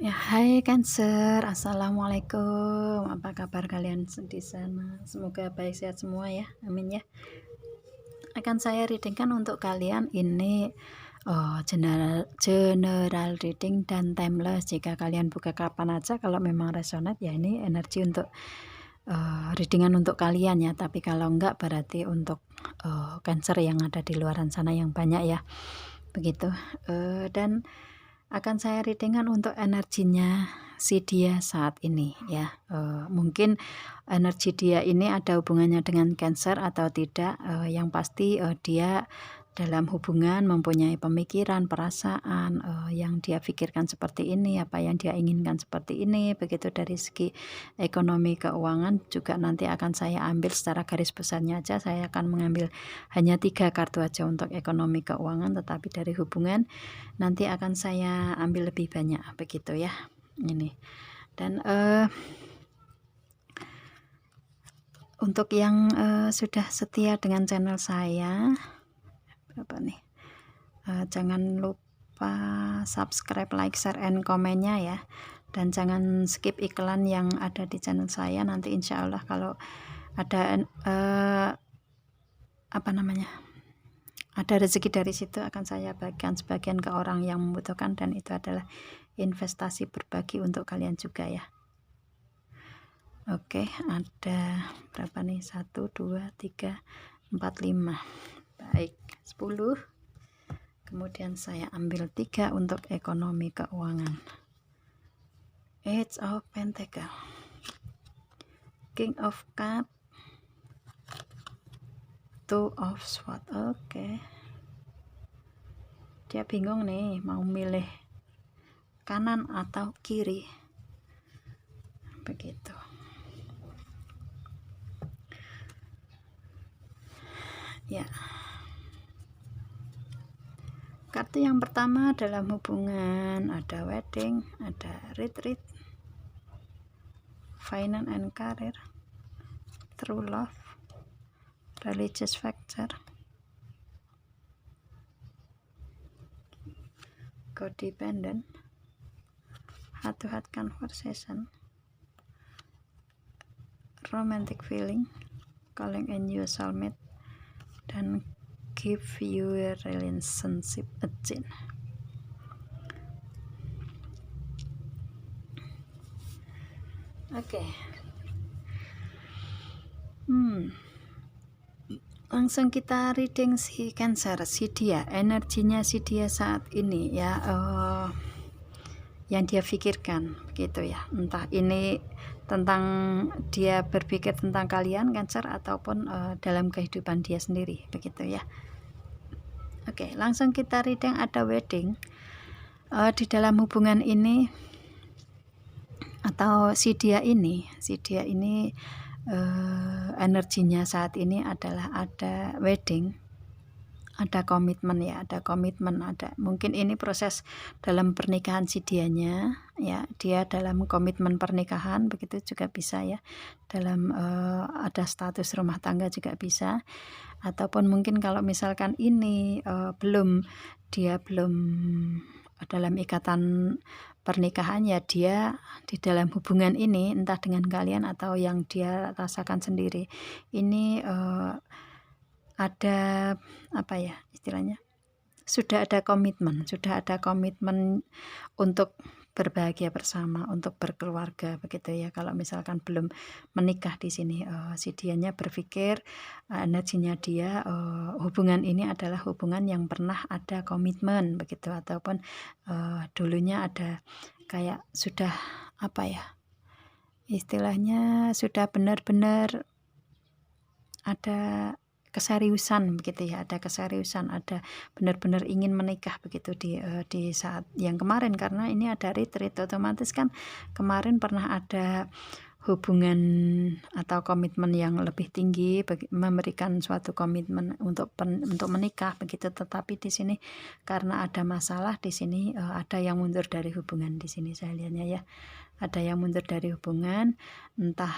Ya, hai Cancer, assalamualaikum. Apa kabar kalian di sana? Semoga baik sehat semua ya, amin ya. Akan saya readingkan untuk kalian ini general reading dan timeless. Jika kalian buka kapan aja, kalau memang resonate ya ini energi untuk readingan untuk kalian ya. Tapi kalau enggak berarti untuk Cancer yang ada di luaran sana yang banyak ya. Begitu. Dan akan saya readingkan untuk energinya si dia saat ini ya. Mungkin energi dia ini ada hubungannya dengan Cancer atau tidak. Yang pasti dia dalam hubungan mempunyai pemikiran, perasaan yang dia pikirkan seperti ini, apa yang dia inginkan seperti ini. Begitu dari segi ekonomi keuangan juga nanti akan saya ambil secara garis besarnya aja. Saya akan mengambil hanya 3 kartu aja untuk ekonomi keuangan, tetapi dari hubungan nanti akan saya ambil lebih banyak, begitu ya ini. Dan untuk yang sudah setia dengan channel saya, berapa nih, jangan lupa subscribe, like, share, and komennya ya. Dan jangan skip iklan yang ada di channel saya. Nanti insya Allah kalau ada ada rezeki dari situ akan saya bagikan sebagian ke orang yang membutuhkan, dan itu adalah investasi berbagi untuk kalian juga ya. Oke, ada berapa nih? 1, 2, 3, 4, 5. Baik, 10. Kemudian saya ambil 3 untuk ekonomi keuangan. Eight of Pentacle, King of Cup, Two of Swords. Oke. Dia bingung nih mau milih kanan atau kiri. Begitu. Ya. Kartu yang pertama dalam hubungan ada wedding, ada retreat, finance and career, true love, religious factor, codependent, heart to heart conversation, romantic feeling, calling in your soulmate, dan give your relationship a chance. Oke. Langsung kita reading si Cancer, si dia, energinya si dia saat ini ya, yang dia pikirkan begitu ya. Entah ini tentang dia berpikir tentang kalian Cancer ataupun dalam kehidupan dia sendiri begitu ya. Oke, langsung kita reading. Ada wedding. Di dalam hubungan ini atau si dia ini energinya saat ini adalah ada wedding, ada komitmen ya, ada mungkin ini proses dalam pernikahan si dianya ya, dia dalam komitmen pernikahan, begitu juga bisa ya, dalam ada status rumah tangga juga bisa, ataupun mungkin kalau misalkan ini dia belum dalam ikatan pernikahan ya, dia di dalam hubungan ini entah dengan kalian atau yang dia rasakan sendiri ini ada apa ya istilahnya, sudah ada komitmen untuk berbahagia bersama, untuk berkeluarga begitu ya. Kalau misalkan belum menikah di sini, si dianya berpikir energinya dia hubungan ini adalah hubungan yang pernah ada komitmen begitu, ataupun dulunya ada kayak sudah apa ya istilahnya, sudah benar-benar ada keseriusan begitu ya, ada benar-benar ingin menikah begitu di saat yang kemarin, karena ini ada retreat, otomatis kan kemarin pernah ada hubungan atau komitmen yang lebih tinggi, memberikan suatu komitmen untuk menikah begitu. Tetapi di sini karena ada masalah di sini, ada yang mundur dari hubungan di sini saya lihatnya ya. Ada yang mundur dari hubungan, entah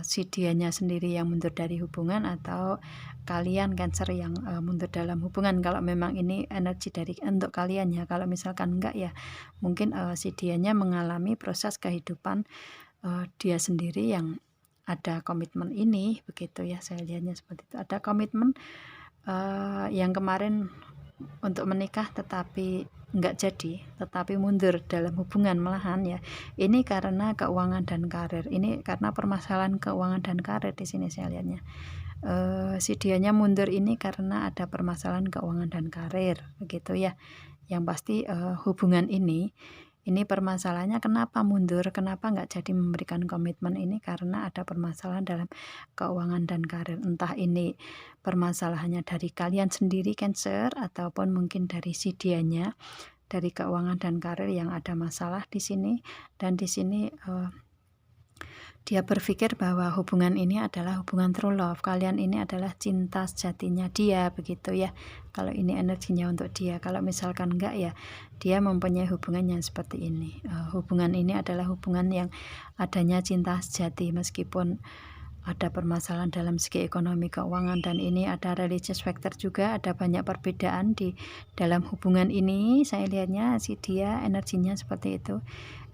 si dianya sendiri yang mundur dari hubungan atau kalian Cancer yang mundur dalam hubungan. Kalau memang ini energi dari untuk kalian ya, kalau misalkan enggak ya mungkin si dianya mengalami proses kehidupan dia sendiri yang ada komitmen ini begitu ya, saya lihatnya seperti itu. Ada komitmen yang kemarin untuk menikah tetapi enggak jadi, tetapi mundur dalam hubungan malahan ya. Ini karena keuangan dan karir. Ini karena permasalahan keuangan dan karir di sini saya lihatnya. Si dianya mundur ini karena ada permasalahan keuangan dan karir begitu ya. Yang pasti hubungan ini permasalahannya kenapa mundur, kenapa nggak jadi memberikan komitmen ini karena ada permasalahan dalam keuangan dan karir. Entah ini permasalahannya dari kalian sendiri Cancer ataupun mungkin dari si dianya, dari keuangan dan karir yang ada masalah di sini. Dan di sini dia berpikir bahwa hubungan ini adalah hubungan true love. Kalian ini adalah cinta sejatinya dia begitu ya. Kalau ini energinya untuk dia. Kalau misalkan enggak ya dia mempunyai hubungan yang seperti ini. Hubungan ini adalah hubungan yang adanya cinta sejati meskipun ada permasalahan dalam segi ekonomi keuangan, dan ini ada religious factor juga, ada banyak perbedaan di dalam hubungan ini. Saya lihatnya si dia energinya seperti itu.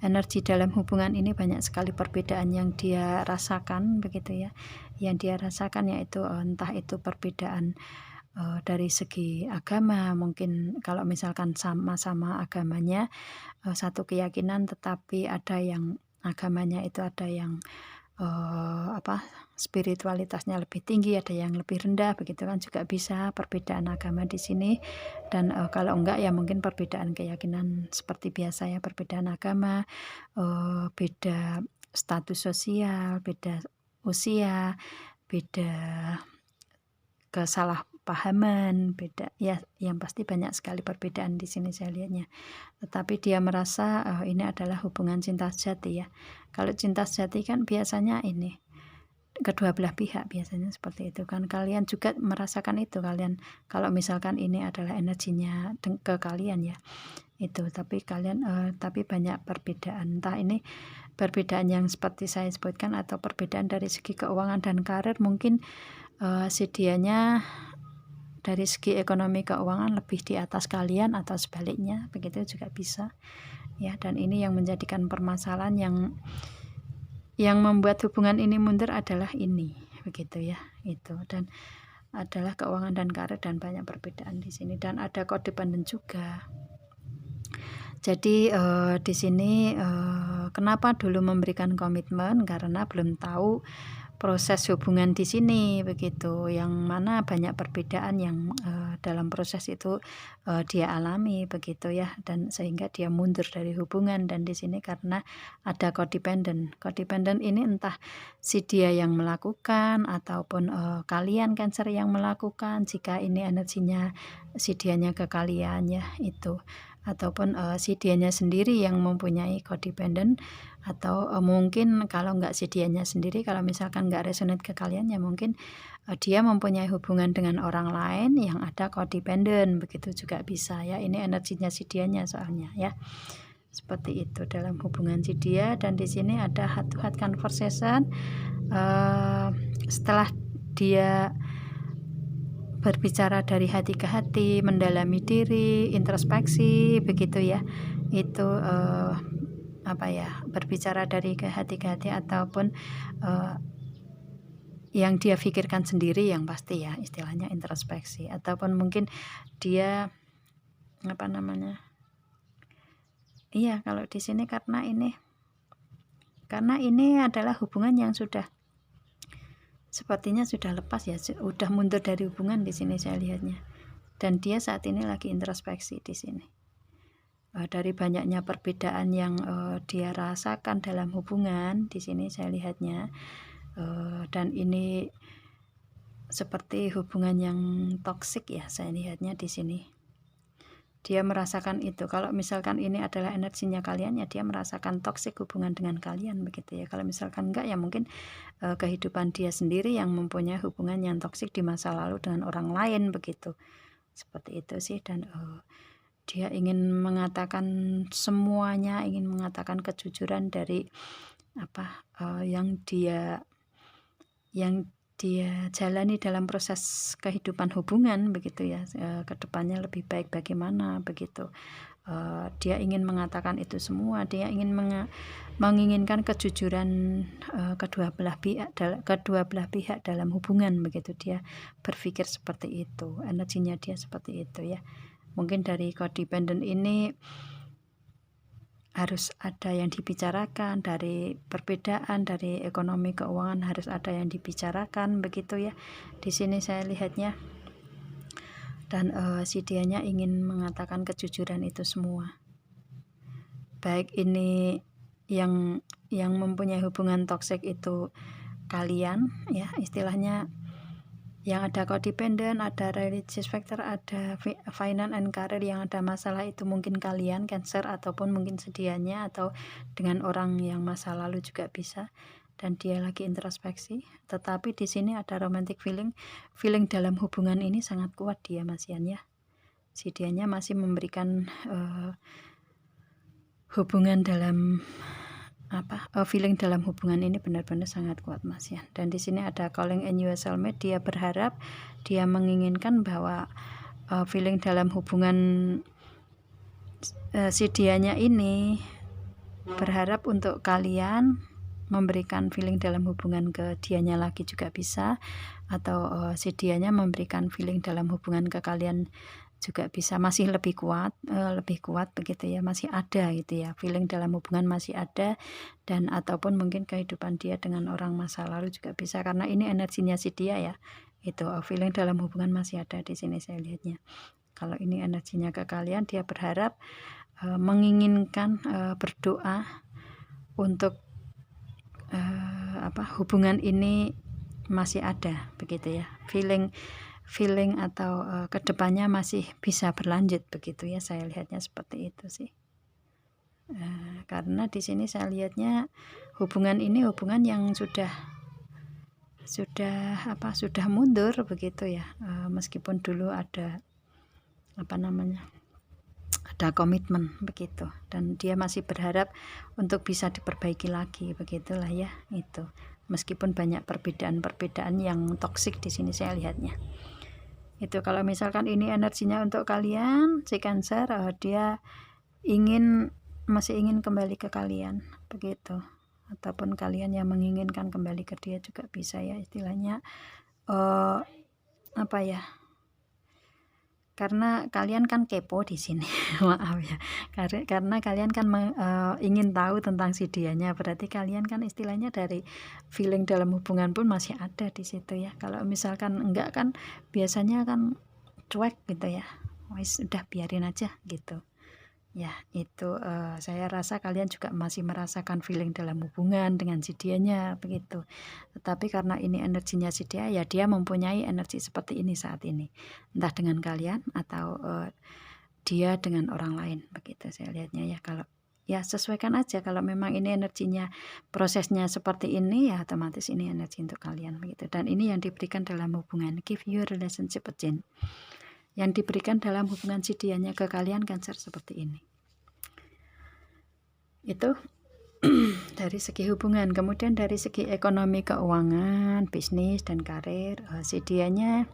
Energi dalam hubungan ini banyak sekali perbedaan yang dia rasakan begitu ya. Yang dia rasakan yaitu entah itu perbedaan dari segi agama, mungkin kalau misalkan sama-sama agamanya satu keyakinan, tetapi ada yang agamanya itu ada yang spiritualitasnya lebih tinggi, ada yang lebih rendah begitu kan, juga bisa perbedaan agama di sini. Dan kalau enggak ya mungkin perbedaan keyakinan seperti biasa ya, perbedaan agama, beda status sosial, beda usia, beda kesalahpahaman, beda ya, yang pasti banyak sekali perbedaan di sini saya lihatnya. Tetapi dia merasa ini adalah hubungan cinta sejati ya. Kalau cinta sejati kan biasanya ini kedua belah pihak, biasanya seperti itu kan. Kalian juga merasakan itu, kalian kalau misalkan ini adalah energinya ke kalian ya itu. Tapi kalian tapi banyak perbedaan, entah ini perbedaan yang seperti saya sebutkan atau perbedaan dari segi keuangan dan karir. Mungkin si dianya dari segi ekonomi keuangan lebih di atas kalian atau sebaliknya begitu juga bisa ya. Dan ini yang menjadikan permasalahan yang membuat hubungan ini mundur adalah ini begitu ya, itu. Dan adalah keuangan dan karir dan banyak perbedaan di sini, dan ada codependent juga. Jadi di sini kenapa dulu memberikan komitmen, karena belum tahu proses hubungan di sini begitu, yang mana banyak perbedaan yang dalam proses itu dia alami begitu ya, dan sehingga dia mundur dari hubungan. Dan di sini karena ada codependent. Codependent ini entah si dia yang melakukan ataupun kalian Cancer yang melakukan, jika ini energinya si dianya ke kalian ya itu, ataupun si dianya sendiri yang mempunyai codependent, atau mungkin kalau enggak si dianya sendiri, kalau misalkan enggak resonate ke kalian ya mungkin dia mempunyai hubungan dengan orang lain yang ada codependent begitu juga bisa ya. Ini energinya si dianya soalnya ya, seperti itu dalam hubungan si dia. Dan di sini ada heart to heart conversation. Setelah dia berbicara dari hati ke hati, mendalami diri, introspeksi begitu ya, itu berbicara dari ke hati ataupun yang dia pikirkan sendiri yang pasti ya, istilahnya introspeksi. Ataupun mungkin dia iya, kalau di sini karena ini adalah hubungan yang sudah sepertinya sudah lepas ya, sudah mundur dari hubungan di sini saya lihatnya. Dan dia saat ini lagi introspeksi di sini. Dari banyaknya perbedaan yang dia rasakan dalam hubungan di sini saya lihatnya, dan ini seperti hubungan yang toksik ya saya lihatnya di sini. dia merasakan itu. Kalau misalkan ini adalah energinya kalian, ya dia merasakan toksik hubungan dengan kalian begitu ya. Kalau misalkan enggak, ya mungkin kehidupan dia sendiri yang mempunyai hubungan yang toksik di masa lalu dengan orang lain begitu. Seperti itu sih. Dan dia ingin mengatakan semuanya, ingin mengatakan kejujuran dari apa yang dia jalani dalam proses kehidupan hubungan begitu ya. Kedepannya lebih baik bagaimana begitu. Dia ingin mengatakan itu semua. Dia ingin menginginkan kejujuran kedua belah pihak dalam hubungan begitu. Dia berpikir seperti itu, energinya dia seperti itu ya. Mungkin dari codependent ini harus ada yang dibicarakan, dari perbedaan dari ekonomi keuangan harus ada yang dibicarakan begitu ya. Di sini saya lihatnya. Dan si dianya ingin mengatakan kejujuran itu semua. Baik ini yang mempunyai hubungan toksik itu kalian ya, istilahnya yang ada codependent, ada religious factor, ada finance and career, yang ada masalah itu mungkin kalian Cancer, ataupun mungkin sedianya atau dengan orang yang masa lalu juga bisa. Dan dia lagi introspeksi, tetapi di sini ada romantic feeling dalam hubungan ini sangat kuat dia Masian ya. Si dianya masih memberikan hubungan dalam feeling dalam hubungan ini benar-benar sangat kuat Mas ya. Dan di sini ada calling in your soulmate. Dia berharap, dia menginginkan bahwa feeling dalam hubungan si dianya ini berharap untuk kalian memberikan feeling dalam hubungan ke dianya lagi juga bisa, atau si dianya memberikan feeling dalam hubungan ke kalian juga bisa, masih lebih kuat begitu ya, masih ada gitu ya, feeling dalam hubungan masih ada. Dan ataupun mungkin kehidupan dia dengan orang masa lalu juga bisa, karena ini energinya si dia ya, itu feeling dalam hubungan masih ada di sini saya lihatnya. Kalau ini energinya ke kalian, dia berharap, menginginkan, berdoa untuk hubungan ini masih ada begitu ya, feeling atau kedepannya masih bisa berlanjut begitu ya, saya lihatnya seperti itu sih. Karena di sini saya lihatnya hubungan ini hubungan yang sudah mundur begitu ya, meskipun dulu ada ada komitmen begitu, dan dia masih berharap untuk bisa diperbaiki lagi begitulah ya itu, meskipun banyak perbedaan yang toksik di sini saya lihatnya. Itu kalau misalkan ini energinya untuk kalian si Cancer, dia masih ingin kembali ke kalian begitu, ataupun kalian yang menginginkan kembali ke dia juga bisa ya, istilahnya karena kalian kan kepo di sini. Maaf ya, karena kalian kan ingin tahu tentang si dianya, berarti kalian kan istilahnya dari feeling dalam hubungan pun masih ada di situ ya. Kalau misalkan enggak kan biasanya kan cuek gitu ya, wis udah biarin aja gitu ya. Itu saya rasa kalian juga masih merasakan feeling dalam hubungan dengan si dianya begitu. Tetapi karena ini energinya si dia ya, dia mempunyai energi seperti ini saat ini, entah dengan kalian atau dia dengan orang lain begitu saya lihatnya ya. Kalau ya sesuaikan aja, kalau memang ini energinya prosesnya seperti ini ya otomatis ini energi untuk kalian begitu. Dan ini yang diberikan dalam hubungan, give your relationship a chance, yang diberikan dalam hubungan si dianya ke kalian Cancer seperti ini. Itu dari segi hubungan. Kemudian dari segi ekonomi keuangan, bisnis dan karir, si dianya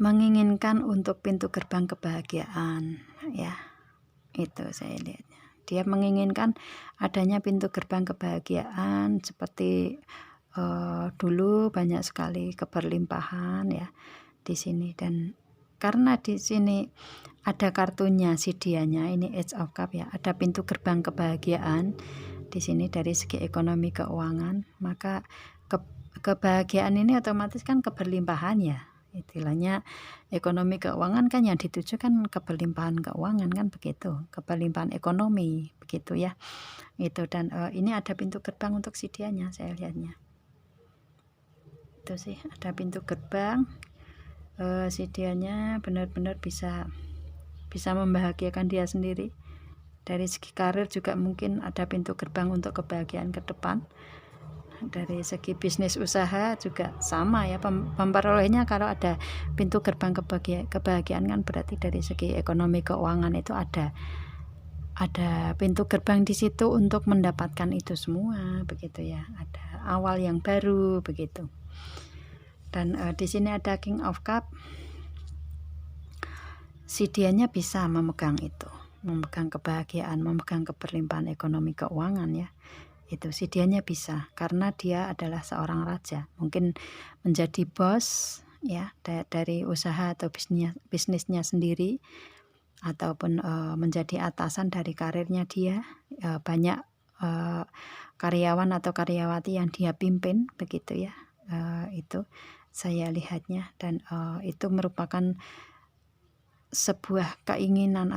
menginginkan untuk pintu gerbang kebahagiaan ya. Itu saya lihatnya, dia menginginkan adanya pintu gerbang kebahagiaan seperti dulu banyak sekali keberlimpahan ya di sini. Dan karena di sini ada kartunya si dianya, ini Ace of Cup ya, ada pintu gerbang kebahagiaan di sini dari segi ekonomi keuangan, maka kebahagiaan ini otomatis kan keberlimpahan ya, istilahnya ekonomi keuangan kan yang dituju kan keberlimpahan keuangan kan begitu, keberlimpahan ekonomi begitu ya itu. Dan ini ada pintu gerbang untuk si dianya saya lihatnya itu sih, ada pintu gerbang. Si dianya benar-benar bisa bisa membahagiakan dia sendiri. Dari segi karir juga mungkin ada pintu gerbang untuk kebahagiaan ke depan. Dari segi bisnis usaha juga sama ya, memperolehnya kalau ada pintu gerbang kebahagiaan kan berarti dari segi ekonomi keuangan itu ada pintu gerbang di situ untuk mendapatkan itu semua, begitu ya. Ada awal yang baru begitu. Dan di sini ada King of Cup. Si dianya bisa memegang itu, memegang kebahagiaan, memegang keberlimpahan ekonomi keuangan ya. Itu si dianya bisa, karena dia adalah seorang raja, mungkin menjadi bos ya dari usaha atau bisnisnya sendiri, ataupun menjadi atasan dari karirnya dia. Banyak karyawan atau karyawati yang dia pimpin begitu ya. Itu saya lihatnya, dan itu merupakan sebuah keinginan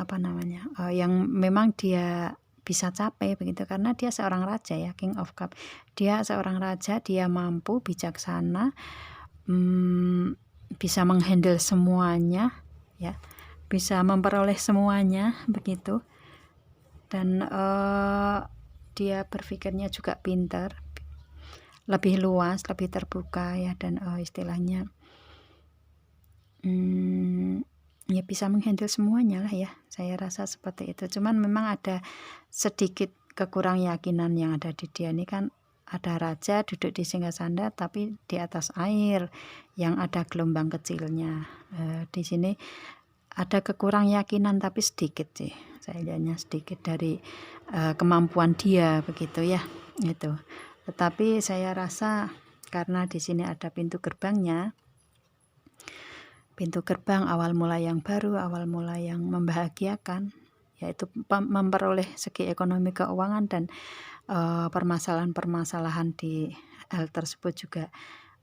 yang memang dia bisa capai begitu, karena dia seorang raja ya, King of Cup. Dia seorang raja, dia mampu, bijaksana, bisa menghandle semuanya ya, bisa memperoleh semuanya begitu. Dan dia berpikirnya juga pintar, lebih luas, lebih terbuka ya, dan istilahnya ya bisa menghandle semuanya lah ya, saya rasa seperti itu. Cuman memang ada sedikit kekurang yakinan yang ada di dia. Ini kan ada raja duduk di singgasana tapi di atas air yang ada gelombang kecilnya. Di sini ada kekurang yakinan tapi sedikit sih, saya lihatnya sedikit dari kemampuan dia begitu ya itu. Tetapi saya rasa karena di sini ada pintu gerbangnya, pintu gerbang awal mula yang baru, awal mula yang membahagiakan, yaitu memperoleh segi ekonomi keuangan, dan permasalahan-permasalahan di hal tersebut juga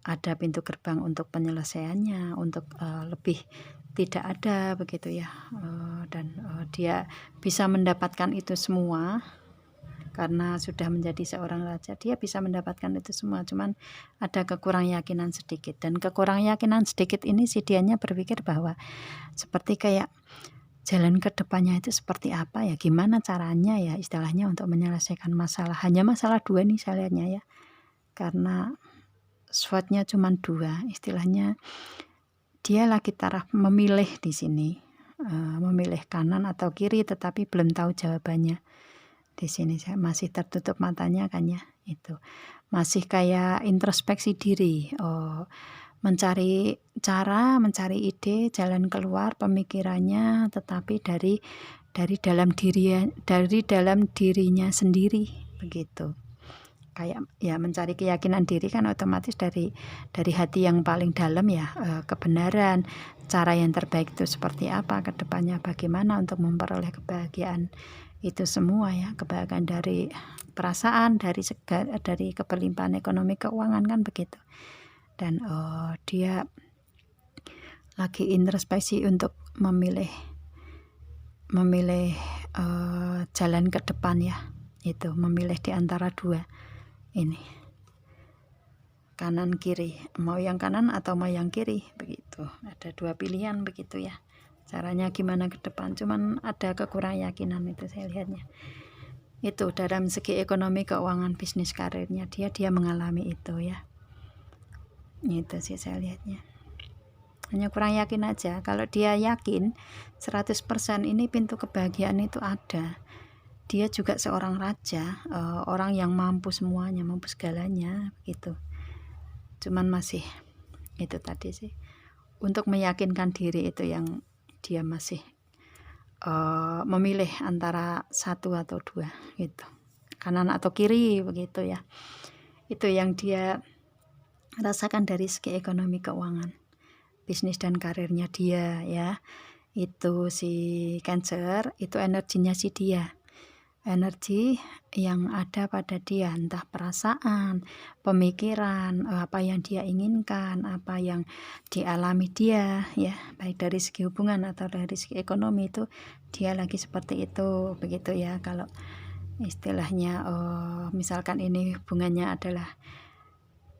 ada pintu gerbang untuk penyelesaiannya, untuk lebih tidak ada begitu ya. Dan dia bisa mendapatkan itu semua karena sudah menjadi seorang raja, dia bisa mendapatkan itu semua. Cuman ada kekurang yakinan sedikit, dan kekurang yakinan sedikit ini si dianya berpikir bahwa seperti kayak jalan ke depannya itu seperti apa ya, gimana caranya ya istilahnya untuk menyelesaikan masalah. Hanya masalah dua nih saya lihatnya ya, karena SWOT-nya cuma dua, istilahnya dia lagi taraf memilih di sini, memilih kanan atau kiri, tetapi belum tahu jawabannya. Di sini saya masih tertutup matanya kan ya, itu masih kayak introspeksi diri, mencari cara, mencari ide, jalan keluar pemikirannya, tetapi dari dalam dirinya sendiri begitu. Kayak ya mencari keyakinan diri kan otomatis dari hati yang paling dalam ya, kebenaran, cara yang terbaik itu seperti apa, kedepannya bagaimana untuk memperoleh kebahagiaan itu semua ya, kebahagiaan dari perasaan, dari keberlimpahan ekonomi keuangan kan begitu. Dan dia lagi introspeksi untuk memilih jalan ke depan ya, itu memilih di antara dua ini, kanan kiri, mau yang kanan atau mau yang kiri begitu. Ada dua pilihan begitu ya, caranya gimana ke depan. Cuman ada kekurang yakinan itu saya lihatnya. Itu dalam segi ekonomi keuangan bisnis karirnya dia mengalami itu ya. Itu sih saya lihatnya. Hanya kurang yakin aja. Kalau dia yakin 100% ini pintu kebahagiaan itu ada, dia juga seorang raja, orang yang mampu semuanya, mampu segalanya gitu. Cuman masih itu tadi sih, untuk meyakinkan diri itu yang dia masih memilih antara satu atau dua gitu, kanan atau kiri begitu ya. Itu yang dia rasakan dari segi ekonomi keuangan, bisnis dan karirnya dia ya. Itu si Cancer, itu energinya si dia, energi yang ada pada dia, entah perasaan, pemikiran, apa yang dia inginkan, apa yang dialami dia ya, baik dari segi hubungan atau dari segi ekonomi, itu dia lagi seperti itu begitu ya. Kalau istilahnya misalkan ini hubungannya adalah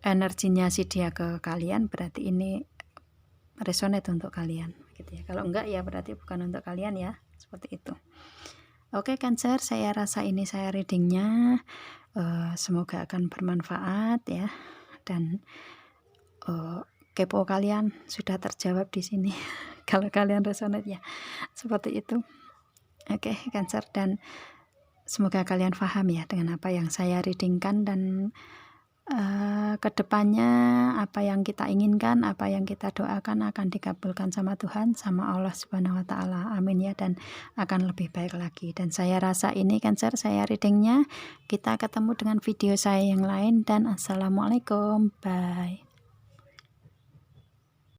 energinya si dia ke kalian, berarti ini resonate untuk kalian. gitu ya. Kalau enggak ya berarti bukan untuk kalian ya, seperti itu. Oke Cancer, saya rasa ini saya readingnya semoga akan bermanfaat ya, dan kepo kalian sudah terjawab di sini. Kalau kalian resonate ya seperti itu. Oke Cancer, dan semoga kalian paham ya dengan apa yang saya readingkan, dan kedepannya apa yang kita inginkan, apa yang kita doakan akan dikabulkan sama Tuhan, sama Allah Subhanahu wa Ta'ala. Amin ya, dan akan lebih baik lagi. Dan saya rasa ini Cancer, saya readingnya. Kita ketemu dengan video saya yang lain, dan assalamualaikum, bye.